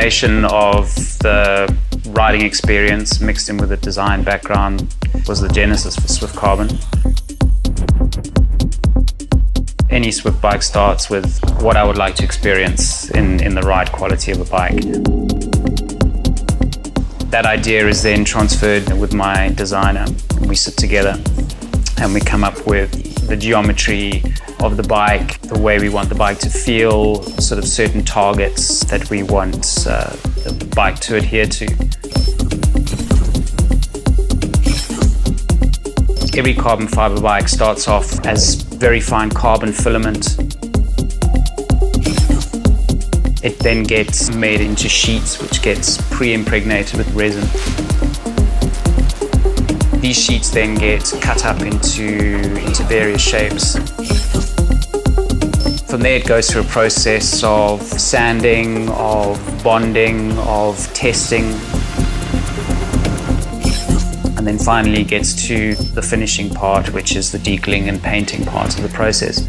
combination of the riding experience mixed in with a design background was the genesis for SwiftCarbon. Any Swift bike starts with what I would like to experience in the ride quality of a bike. That idea is then transferred with my designer. We sit together and we come up with the geometry of the bike, the way we want the bike to feel, sort of certain targets that we want the bike to adhere to. Every carbon fiber bike starts off as very fine carbon filament. It then gets made into sheets, which gets pre-impregnated with resin. These sheets then get cut up into various shapes. From there it goes through a process of sanding, of bonding, of testing, and then finally gets to the finishing part, which is the decaling and painting part of the process.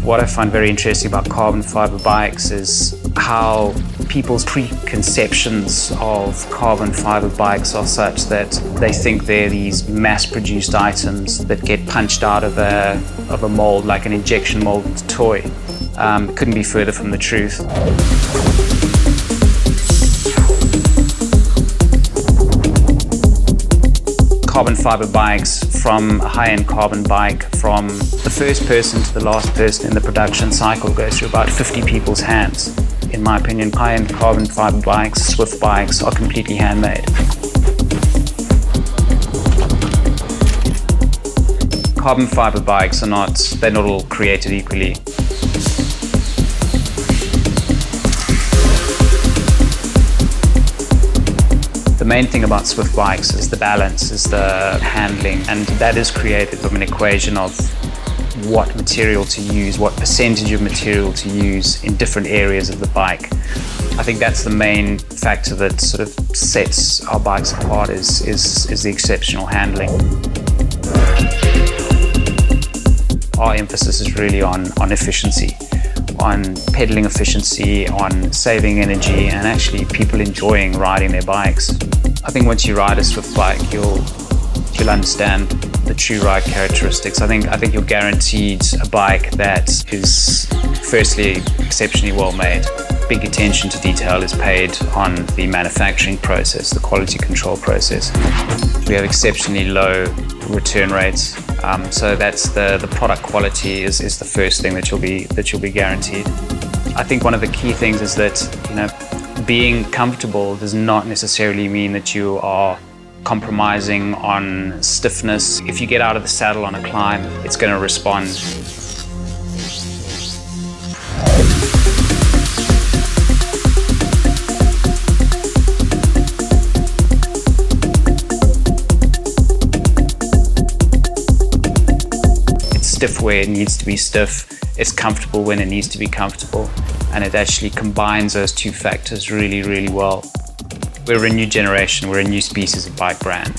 What I find very interesting about carbon fiber bikes is how people's preconceptions of carbon fiber bikes are such that they think they're these mass-produced items that get punched out of a mold, like an injection molded toy. Couldn't be further from the truth. Carbon fiber bikes, from a high-end carbon bike, from the first person to the last person in the production cycle, goes through about 50 people's hands. In my opinion, high-end carbon fiber bikes, Swift bikes, are completely handmade. Carbon fiber bikes they're not all created equally. The main thing about Swift bikes is the balance, is the handling, and that is created from an equation of what material to use, what percentage of material to use in different areas of the bike. I think that's the main factor that sort of sets our bikes apart is the exceptional handling. Our emphasis is really on efficiency, on pedaling efficiency, on saving energy, and actually people enjoying riding their bikes. I think once you ride a Swift bike, you'll understand the true ride characteristics. I think you're guaranteed a bike that is firstly exceptionally well made. Big attention to detail is paid on the manufacturing process, the quality control process. We have exceptionally low return rates, so that's the product quality is the first thing that you'll be guaranteed. I think one of the key things is that, being comfortable does not necessarily mean that you are compromising on stiffness. If you get out of the saddle on a climb, it's going to respond. It's stiff where it needs to be stiff. It's comfortable when it needs to be comfortable. And it actually combines those two factors really, really well. We're a new generation, we're a new species of bike brand.